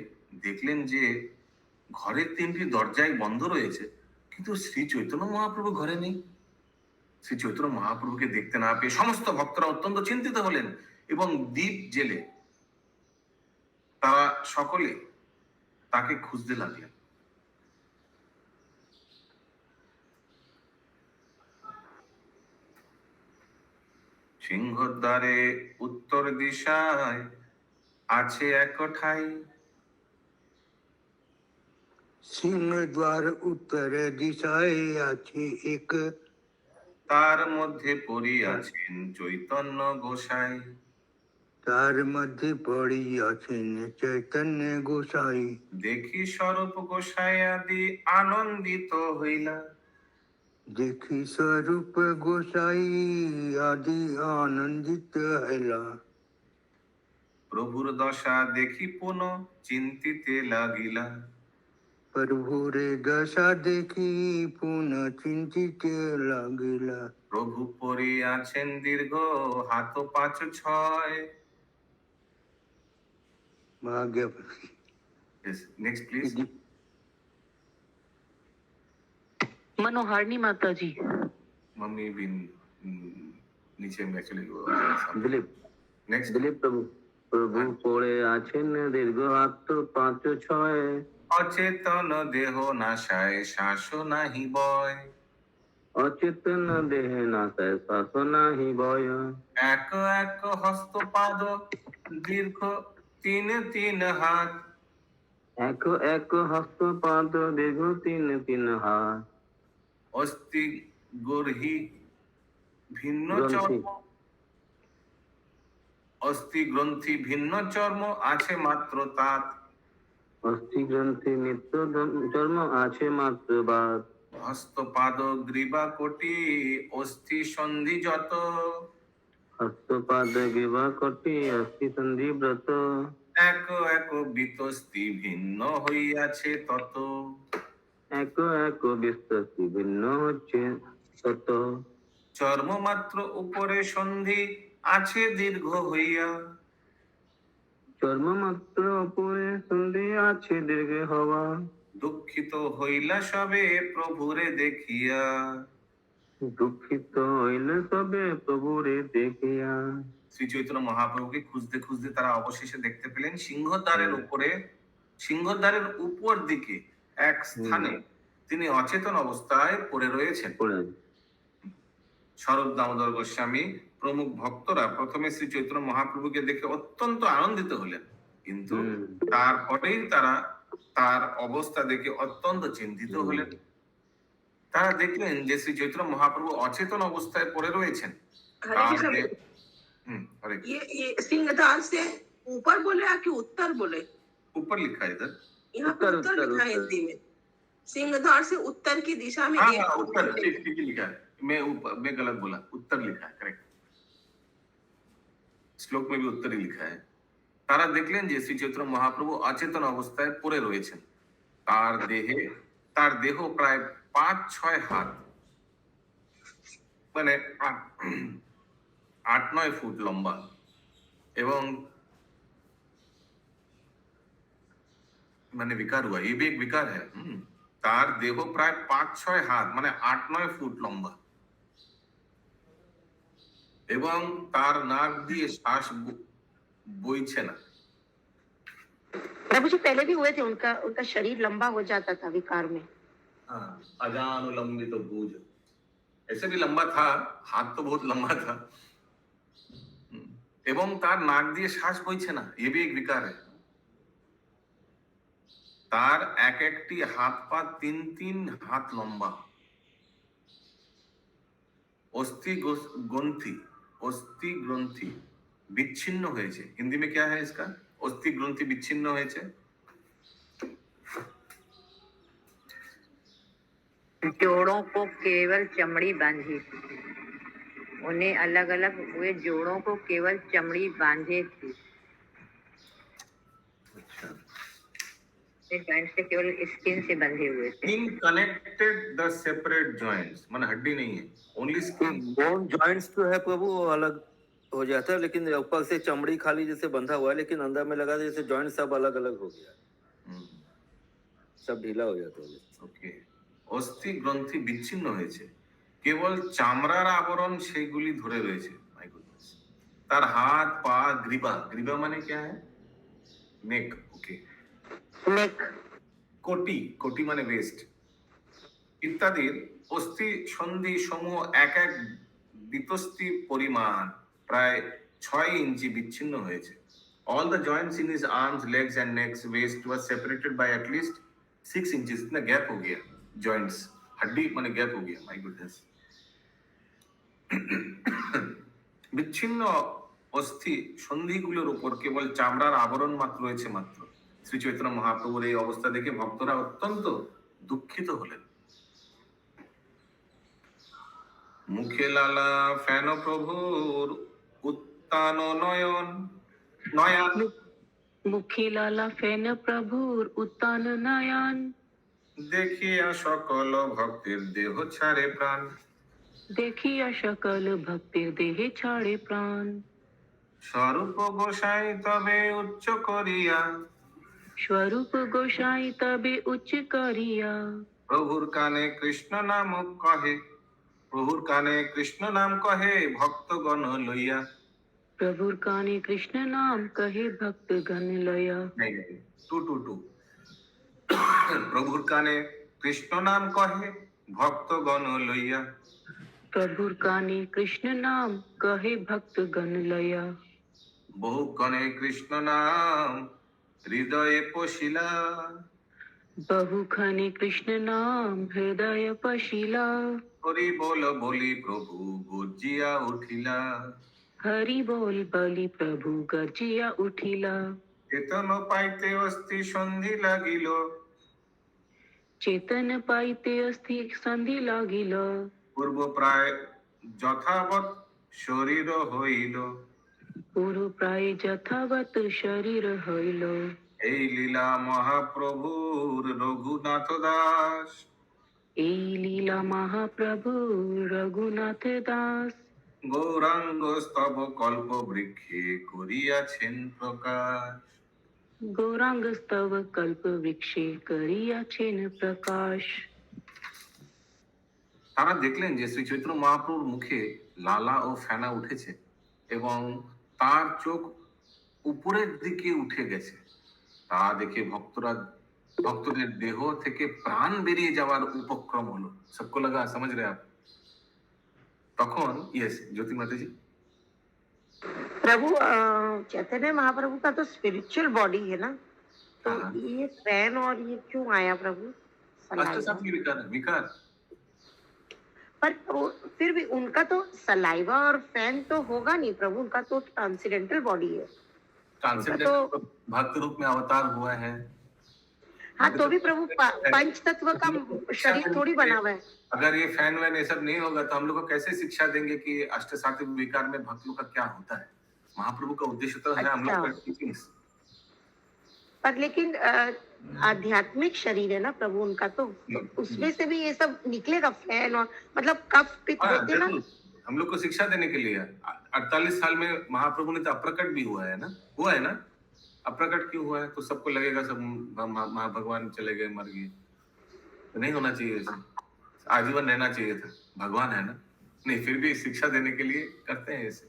B: দেখলেন যে ঘরের 3টি দরজাই বন্ধ রয়েছে, কিন্তু শ্রী চৈতন্য মহাপ্রভু ঘরে নেই। শ্রী চৈতন্য মহাপ্রভুকে দেখতে না পেয়ে সমস্ত ভক্তরা অত্যন্ত চিন্তিত হলেন এবং দীপ জেলে তারা সকলে তাকে খুঁজতে লাগলেন। সিংহদ্বারে উত্তর দিশায় আছে এক ঠাই।
E: सिंह द्वार उत्तर दिशाए আছে এক।
B: তার মধ্যে পড়িয়াছেন চৈতন্য গোসাই।
E: তার মধ্যে পড়িয়াছেন চৈতন্য গোসাই।
B: দেখি স্বরূপ গোসাই আদি আনন্দিত হইলা।
E: দেখি স্বরূপ গোসাই আদি আনন্দিত হইলা।
B: প্রভুর দশা দেখি পুনঃ চিন্তিতে লাগিলা।
E: প্রভুর দশা দেখি পুনঃ চিন্তিতে লাগিলা।
B: প্রভু পড়িয়াছেন দীর্ঘ হাত 5-6।
E: भाग्य
B: नेक्स्ट प्लीज।
D: मनोहारिणी माता जी।
B: मम्मी भी नीचे में एक्चुअली
E: दिलीप
B: नेक्स्ट।
E: दिलीप प्रभु प्रभु পড়ে আছেন দীর্ঘ হাত 5-6।
B: অচেতন দেহ নাশায় শ্বাস নাহি বয়।
E: অচেতন দেহে নাশায় শ্বাস নাহি বয়।
B: এক এক হস্ত পাদ দীর্ঘ 3 হাত।
E: এক এক হস্ত পাদ দীর্ঘ 3 হাত।
B: অস্থি গর্হি ভিন্ন
E: গ্রন্থি।
B: চর্ম, অস্থি গ্রন্থি ভিন্ন চর্ম আছে মাত্র তাত,
E: অস্থি গ্রন্থি নিত্য চর্ম আছে মাত্র বাদ,
B: হস্তপাদ গ্রীবা কোটি অস্থি সন্ধি যত,
E: হস্তপাদ গ্রীবা কটি অস্থি সন্ধি ব্রত,
B: এক এক বিতস্তি ভিন্ন হইয়াছে তত,
E: এক এক বিস্তৃতি ভিন্ন হচ্ছে তত,
B: চর্ম মাত্র উপরে সন্ধি আছে দীর্ঘ হইয়া,
E: চর্ম মাত্র উপরে সন্ধি আছে দীর্ঘ হওয়া,
B: দুঃখিত হইলা সবে প্রভুরে দেখিয়া,
E: দুঃখিত হইলে সবে প্রভুরে দেখিয়া।
B: শ্রী চৈতন্য মহাপ্রভুকে খুঁজতে খুঁজতে তারা অবশেষে দেখতে পেলেন সিংহদ্বারের উপরে, সিংহদ্বারের উপর দিকে এক স্থানে তিনি অচেতন অবস্থায় পড়ে রয়েছেন।
E: পড়ে
B: শরৎ দামোদর গোস্বামী প্রমুখ ভক্তরা প্রথমে শ্রী চৈতন্য মহাপ্রভুকে দেখে অত্যন্ত আনন্দিত হলেন, কিন্তু তারপরেই তারা তার অবস্থা দেখে অত্যন্ত চিন্তিত হলেন। তারা দেখলেন যে শ্রী চৈতন্য মহাপ্রভু অচেতন অবস্থায় পড়ে রয়েছেন।
C: हरे कृष्ण।
B: अरे
C: ये सिंहद्वार से ऊपर बोले या कि उत्तर बोले?
B: ऊपर लिखा है इधर।
C: यहाँ पे
E: उत्तर,
C: उत्तर
E: उत्तर,
C: लिखा है
E: उत्तर।
C: हिंदी में। सिंहद्वार से उत्तर की दिशा में
B: हाँ
C: एक
B: हाँ उत्तर, ठीक ठीक ही लिखा है। मैं गलत बोला, उत्तर लिखा है, करेक्ट। শ্লোক में भी उत्तर ही लिखा है। তারা দেখলেন যে শ্রী চৈতন্য মহাপ্রভু অচেতন অবস্থায় পড়ে রয়েছেন। তার দেহ প্রায় 5-6 হাত, মানে 8-9 ফুট লম্বা, এবং মানে विकार हुआ, ये भी एक विकार है। তার দেহ প্রায় 5-6 হাত, মানে 8-9 ফুট লম্বা, এবং তার নাক দিয়ে শ্বাস বইছে না।
H: प्रभु जी पहले भी हुए थे, उनका उनका शरीर लंबा हो जाता था विकार में।
B: हाँ, अजानुलंबित भुज, ऐसे भी लंबा था, हाथ तो बहुत लंबा था, এবং তার নাক দিয়ে শ্বাস বইছে না, ये भी एक विकार है। তার এক একটি হাত পা 3-3 হাত লম্বা, অস্থি গ্রন্থি বিচ্ছিন্ন হয়েছে। হিন্দি में क्या है इसका? অস্থি গ্রন্থি বিচ্ছিন্ন হয়েছে।
G: जोड़ों को केवल चमड़ी बांधी थी, उन्हें अलग अलग हुए जोड़ों को केवल चमड़ी बांधे थी, जॉइंट से केवल स्किन से बंधे हुए थे।
B: Skin connected the separate joints, माने हड्डी नहीं है, ओनली स्किन।
J: बोन जॉइंट्स जो है प्रभु वो अलग हो जाता है, लेकिन ऊपर से चमड़ी खाली जैसे बंधा हुआ है, लेकिन अंदर में लगा जैसे जॉइंट सब अलग अलग हो गया, सब ढीला हो जाता है।
B: ওকে, অস্থি গ্রন্থি বিচ্ছিন্ন হয়েছে, কেবল চামড়ার আবরণ সেগুলি ধরে রয়েছে। My goodness. তার হাত পা গ্রীবা মানে क्या है? নেক। ওকে,
H: नेक,
B: কোটি মানে वेस्ट ইত্যাদির অস্থি সন্ধি সমূহ এক এক বিতস্তি পরিমাণ প্রায় 6 ইঞ্চি বিচ্ছিন্ন হয়েছে। All the joints in his arms, legs and necks, waist was separated by at least 6 inches. इतना गैप हो गया, joints, हड्डी माने गैप हो गया। My goodness. বিচ্ছিন্ন অস্থি সন্ধিগুলোর উপর কেবল চামড়ার আবরণ মাত্র রয়েছে মাত্র। শ্রী চৈতন্য মহাপ্রভুর এই অবস্থা দেখে ভক্তরা অত্যন্ত দুঃখিত হলেন। মুখে লালা ফেন প্রভুর উত্তান নয়ন,
D: मुखे लाला फेन प्रभुर उत्तान नयन,
B: দেখিয়া সকল ভক্তের দেহ ছাড়ে প্রাণ,
D: देखिया सकल भक्तिर देहे छाड़े प्राण,
B: স্বরূপ গোসাই তবে উচ্চ করিয়া,
D: स्वरूप गोसाई तबे उच्च करिया,
B: প্রভুর কানে কৃষ্ণ নাম কহে, ভক্তগণ লইয়া।
D: प्रभुर काने कृष्ण नाम कहे भक्त गण लया।
B: टू প্রভুর কানে কৃষ্ণ নাম কহে ভক্তগণ লইয়া,
D: प्रभुर काने कृष्ण नाम कहे भक्त गण लया,
B: বহু কনে কৃষ্ণ নাম হৃদয়ে পশিলা,
D: बहु खने कृष्ण नाम हृदय पशिला,
B: হরি বল বলি প্রভু গর্জিয়া উঠিলা
D: हरि बोल बलि प्रभु गर्जिया उठिला
B: চেতন পাইতে অস্থি সন্ধি লাগিল
D: चेतन पाइते अस्थि संधि लागिल
B: পূর্ব প্রায় যথাবৎ শরীর হইল
D: पूर्व प्राय যথাবৎ शरीर হইল
B: এই লীলা মহাপ্রভুর রঘুনাথ দাস
D: এই লীলা মহাপ্রভু রঘুনাথ দাস
B: গৌরাঙ্গ স্তব কল্প বৃক্ষে করিয়াছেন প্রকাশ
D: গৌরাঙ্গ স্তব কল্প বৃক্ষে করিয়াছেন প্রকাশ।
B: তারা দেখলেন যে শ্রী চৈতন্য মহাপ্রভুর মুখে লালা ও ফেনা উঠেছে এবং তার চোখ উপরের দিকে উঠে গেছে। তা দেখে ভক্তদের দেহ থেকে প্রাণ বেরিয়ে যাওয়ার উপক্রম হলো। সবকো লাগা समझ रहे आप? তখন ইয়েস জ্যোতি মাতাজি
H: प्रभु चैतन्य महाप्रभु का तो स्पिरिचुअल बॉडी है ना, तो
B: हाँ।
H: ये फैन और ये क्यों आया प्रभु?
B: अष्टसात्विक विकार
H: पर फिर भी उनका तो सलाइवा और फैन तो होगा नहीं प्रभु, उनका तो ट्रांसेंडेंटल बॉडी है।
B: ट्रांसेंडेंटल भक्त रूप में अवतार हुआ है।
H: हाँ तो भी प्रभु पंच तत्व का शरीर थोड़ी बना हुआ है।
B: अगर ये फैन वैन ये सब नहीं होगा तो हम लोग को कैसे शिक्षा देंगे कि अष्ट सात्विक विकार में भक्त लोग का क्या होता है? महाप्रभु का उद्देश्य तो है हम लोग का टीचिंग्स।
H: पर लेकिन आध्यात्मिक शरीर है ना प्रभु उनका, तो उसमें से भी ये सब निकलेगा फैन और मतलब कफ पित्त होते ना।
B: हम लोग को शिक्षा देने के लिए 48 साल में महाप्रभु ने तो अप्रकट भी हुआ है ना अप्रकट क्यों हुआ है? तो सबको लगेगा सब भगवान चले गए मर गए, तो नहीं होना चाहिए ऐसे, आजीवन रहना चाहिए था। भगवान है ना, नहीं फिर भी शिक्षा देने के लिए करते हैं ऐसे।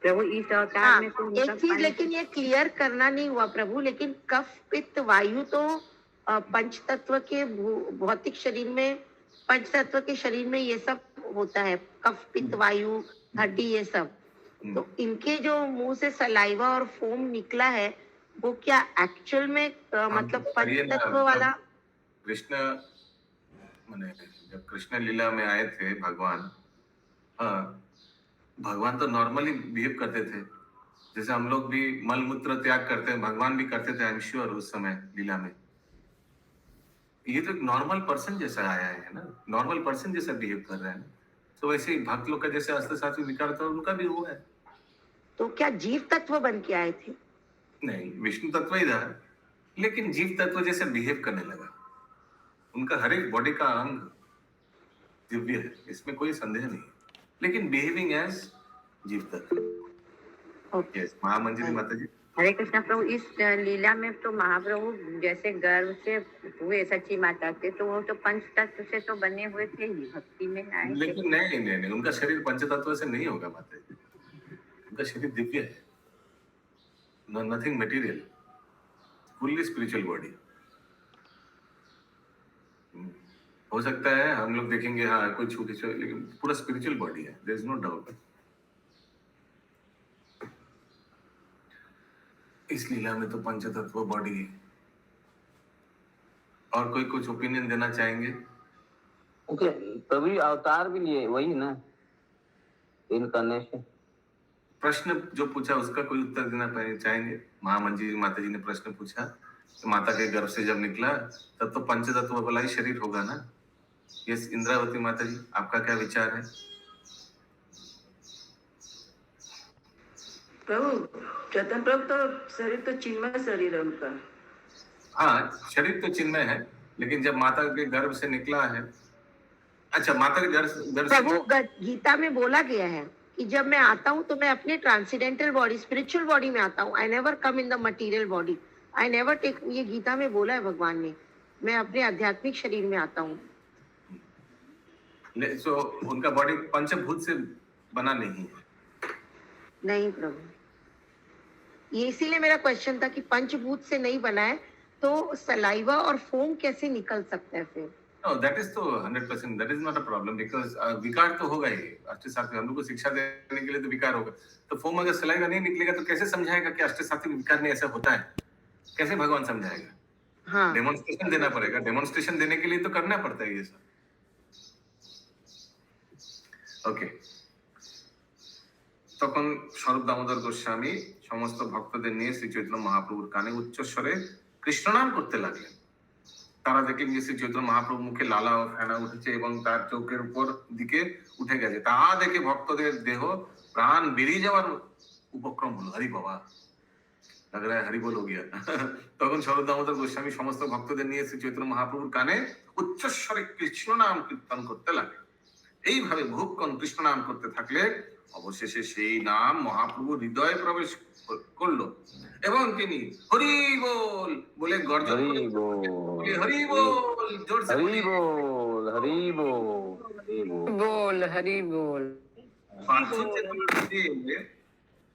G: प्रभु इस अवतार
H: हाँ,
G: में तो
H: एक चीज लेकिन ये क्लियर करना नहीं हुआ प्रभु, लेकिन कफ पित्त वायु तो पंच तत्व के भौतिक शरीर में, पंच तत्व के शरीर में ये सब होता है, कफ पित्त वायु हड्डी ये सब। तो इनके जो मुंह से सलाइवा और फोम निकला है वो क्या एक्चुअल में मतलब पंच तत्व वाला?
B: कृष्ण माने जब कृष्ण लीला में आए थे भगवान, हाँ भगवान तो नॉर्मली बिहेव करते थे जैसे हम लोग भी मल मूत्र त्याग करते हैं, भगवान भी करते थे आई एम श्योर उस समय लीला में। ये तो एक नॉर्मल पर्सन जैसा आया है ना, नॉर्मल पर्सन जैसा बिहेव कर रहे हैं, तो वैसे ही भक्त लोग का जैसे अष्ट सात्विक विकार था उनका भी हुआ है।
H: तो क्या जीव तत्व बन के आए थे?
B: नहीं, विष्णु तत्व ही था लेकिन जीव तत्व जैसे बिहेव करने लगा। उनका हर एक बॉडी का अंग दिव्य है, इसमें कोई संदेह नहीं, लेकिन बिहेविंग एज जीव तत्व। यस महामंजिरी माता जी।
G: हरे कृष्णा प्रभु, इस लीला में तो महाप्रभु जैसे गर्भ से हुए सच्ची माता के, तो वो तो पंच तत्व से तो बने हुए थे ही, भक्ति में आए थे।
B: लेकिन नहीं उनका शरीर पंचतत्व से नहीं होगा माता जी, उनका शरीर दिव्य है, nothing material, fully spiritual body. हो सकता है हम लोग देखेंगे हाँ कोई छोटी छोटी, लेकिन पूरा स्पिरिचुअल बॉडी है, देयर इज नो डाउट। इस लीला में तो पंचतत्व बॉडी है। और कोई कुछ ओपिनियन देना चाहेंगे?
E: तभी अवतार भी लिए वही ना, इनकारनेशन।
B: प्रश्न जो पूछा उसका कोई उत्तर देना चाहेंगे? महामंजिरी माता जी ने प्रश्न पूछा, तो माता के गर्भ से जब निकला तब तो पंचतत्व वाला ही शरीर होगा ना। यस इंद्रावती माता जी, आपका क्या विचार है?
I: प्रभु चेतन प्रभु तो शरीर तो चिन्मय शरीर है उनका।
B: हाँ शरीर तो चिन्मय है, लेकिन जब माता के गर्भ से निकला है, अच्छा माता के गर्भ
H: प्रभु गीता में बोला गया है कि जब मैं आता हूँ तो मैं अपने ट्रांसेंडेंटल बॉडी स्पिरिचुअल बॉडी में आता हूँ, I never come in the material body, I never take, ये गीता में बोला है भगवान ने, मैं अपने आध्यात्मिक शरीर में आता हूँ।
B: सो उनका बॉडी पंचभूत से बना नहीं है।
H: नहीं प्रभु, ये इसीलिए मेरा क्वेश्चन था कि पंचभूत से नहीं बना है तो सलाइवा और फोम कैसे निकल सकता है फिर?
B: No, that is तो 100%, that is not a problem because विकार तो होगा ही। अष्ट सात्विक हम लोग को शिक्षा देने के लिए तो विकार होगा, तो फोम अगर सलाइवा नहीं निकलेगा तो कैसे समझाएगा कि अष्ट सात्विक विकार में ऐसा होता है? कैसे भगवान समझाएगा?
H: हाँ
B: डेमोन्स्ट्रेशन देना पड़ेगा, डेमोन्स्ट्रेशन देने के लिए तो करना पड़ता है ये सब। ওকে, তখন স্বরূপ দামোদর গোস্বামী সমস্ত ভক্তদের নিয়ে শ্রী চৈতন্য মহাপ্রভুর কানে উচ্চস্বরে কৃষ্ণনাম করতে লাগলেন। তারা দেখলেন যে শ্রী চৈতন্য মহাপ্রভু মুখে লালা ও ফেনা উঠেছে এবং তার চোখের উপর দিকে উঠে গেছে। তা দেখে ভক্তদের দেহ প্রাণ বেরিয়ে যাওয়ার উপক্রম হলো। হরি বাবা, लग रहा है हरि बोल हो गया। তখন স্বরূপ দামোদর গোস্বামী সমস্ত ভক্তদের নিয়ে শ্রী চৈতন্য মহাপ্রভুর কানে উচ্চস্বরে কৃষ্ণ নাম কীর্তন করতে লাগলেন। এইভাবে বহুক্ষণ কৃষ্ণ নাম করতে থাকলে অবশেষে সেই নাম মহাপ্রভু হৃদয়ে প্রবেশ করলো এবং তিনি হরি বল বলে গর্জন করে হরি বল জোরসে
E: हरी बोल हरी बोल हरी बोल
G: बोल हरि बोल।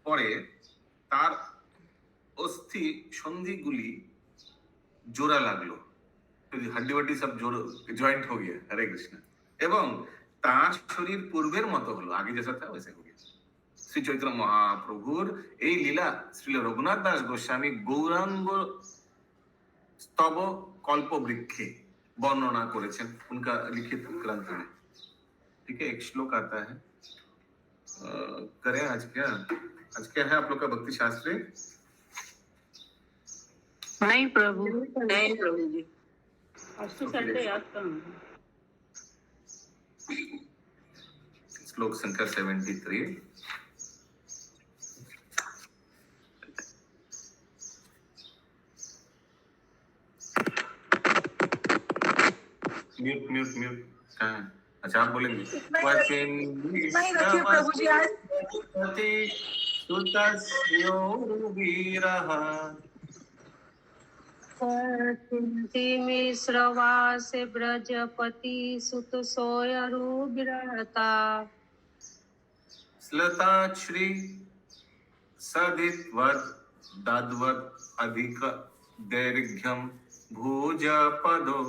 B: পরে তার অস্থি সন্ধিগুলি জোড়া লাগলো, হাড্ডি বাড্ডি সব জয়েন্ট हो गया। हरे कृष्ण। এবং তার শরীর পূর্বের মতো হলো, আগে जैसा था वैसे हो गया। শ্রী চৈতন্য মহাপ্রভুর এই লীলা শ্রীল রঘুনাথ দাস গোস্বামী গৌরাঙ্গ স্তব कल्पवृक्षे वर्णना करेছেন उनका लिखित ग्रंथ में। ठीक है, एक श्लोक आता है, करें आज क्या है आप लोग का भक्ति शास्त्र?
D: नहीं प्रभु,
C: नहीं प्रभु जी, संडे याद करूंगा।
B: श्लोक संख्या 73। Mute mute mute. हाँ, अच्छा आप बोलेंगे।
C: नहीं रखिए प्रभु जी आज।
F: मिश्रवास ब्रजपति सुत सोयरु विरहता
B: श्लताश्री सदित्वद दद्वद अधिक दैर्घ्यम भुजपदो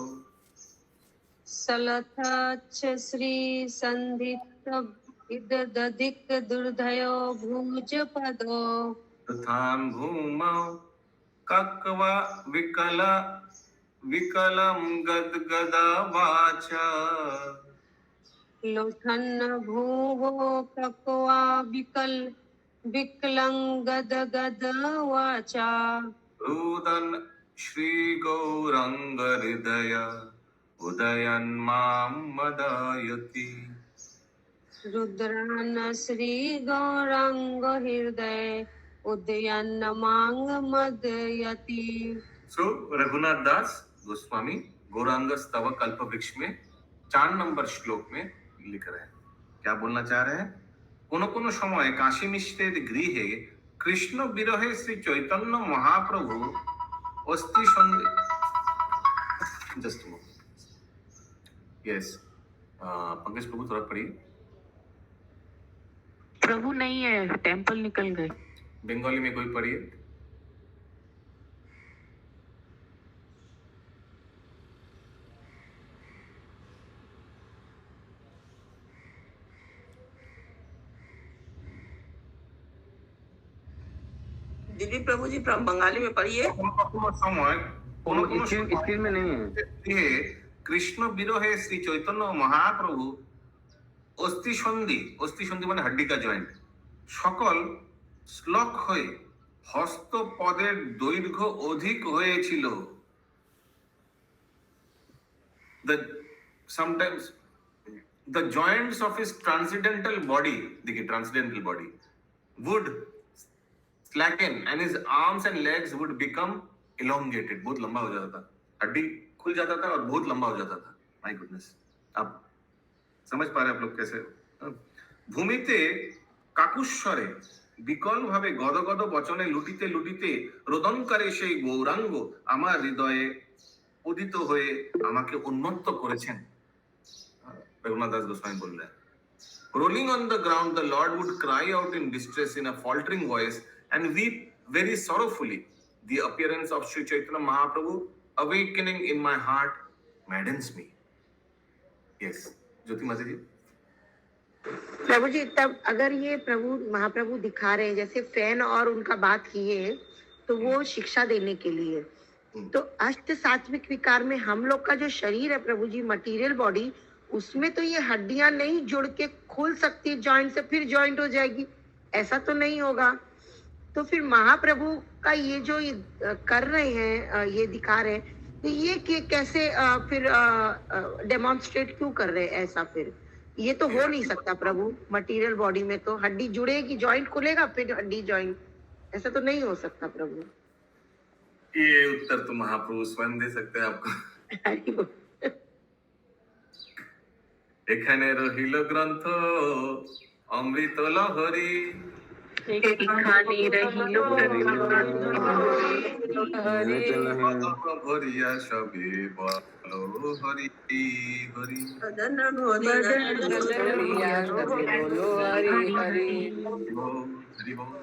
F: सलथच्छ श्री संधित इददिक दुर्धयो भुजपदो
B: तथां भूमौ कक्वा विकलं गदगदा वाचा
F: लोठन्न भूवो कक्वा विकलं गदगद वाचा
B: रुदन श्री गौरंग हृदय उदयन मां मदायति
F: रुद्रान श्री गौरांग हृदय उदयन मांग मदयति।
B: सो रघुनाथ दास गोस्वामी गौरांग स्तव कल्पवृक्ष में 4 नंबर श्लोक में लिख रहे हैं। क्या बोलना चाह रहे हैं? कोनो समय काशी मिश्रेर गृहे कृष्ण विरहे श्री चैतन्य महाप्रभु अस्थि संधि जस्ट यस पंकज प्रभु थोड़ा पढ़िए।
D: प्रभु नहीं है, टेम्पल निकल गए।
B: बंगाली में कोई पढ़िए।
C: दीदी प्रभु जी बंगाली में पढ़िए।
E: स्क्रीन में नहीं है।
B: कृष्ण विरहे श्री चैतन्य महाप्रभु अस्थि संधि माने हड्डी का जॉइंट सकल শ্লক হয়ে হস্তপদের দৈর্ঘ্য অধিক হয়েছিল। Sometimes the joints of his transcendental body would slacken and his arms and legs would become elongated, बहुत लंबा हो जाता था, हड्डी खुल जाता था और बहुत लंबा हो जाता था। माय गुडनेस, आप समझ पा रहे हैं आप लोग कैसे? भूमिते काकुस्वरे বিকল ভাবে গদগদ বচনে লুটিতে লুটিতে রোদনকারী সেই গৌরাঙ্গ আমার হৃদয়ে উদিত হয়ে আমাকে উন্মত্ত করেছেন। রঘুনাথ দাস গোস্বামী বললেন, rolling on the ground the Lord would cry out in distress in a faltering voice and weep very sorrowfully. The appearance of Sri Chaitanya Mahaprabhu awakening in my heart maddens me. Yes, ज्योति माता जी।
H: प्रभु जी, तब अगर ये प्रभु महाप्रभु दिखा रहे हैं जैसे fan और उनका बात किए तो वो शिक्षा देने के लिए, तो अष्ट सात्विक विकार में हम लोग का जो शरीर है प्रभु जी, मटेरियल बॉडी, उसमें तो ये हड्डियां नहीं जुड़ के खुल सकती जॉइंट से, फिर जॉइंट हो जाएगी, ऐसा तो नहीं होगा। तो फिर महाप्रभु का ये जो ये कर रहे हैं, ये दिखा रहे हैं, तो ये कैसे फिर डेमोन्स्ट्रेट क्यों कर रहे हैं ऐसा? फिर ये तो हो नहीं सकता प्रभु, मटेरियल बॉडी में तो हड्डी जुड़ेगी, जॉइंट खुलेगा, फिर हड्डी जॉइंट, ऐसा तो नहीं हो सकता प्रभु।
B: ये उत्तर तो महाप्रभु स्वयं दे सकते हैं आपको। এখানে রহিল গ্রন্থ অমৃত লহরী,
D: এখানে রহিল
B: ভরিয়া সবে বলো হরি হরি।
C: बदन भोरी
G: बदन भरिया सभी बोलो हरि हरि।
B: হরি বল।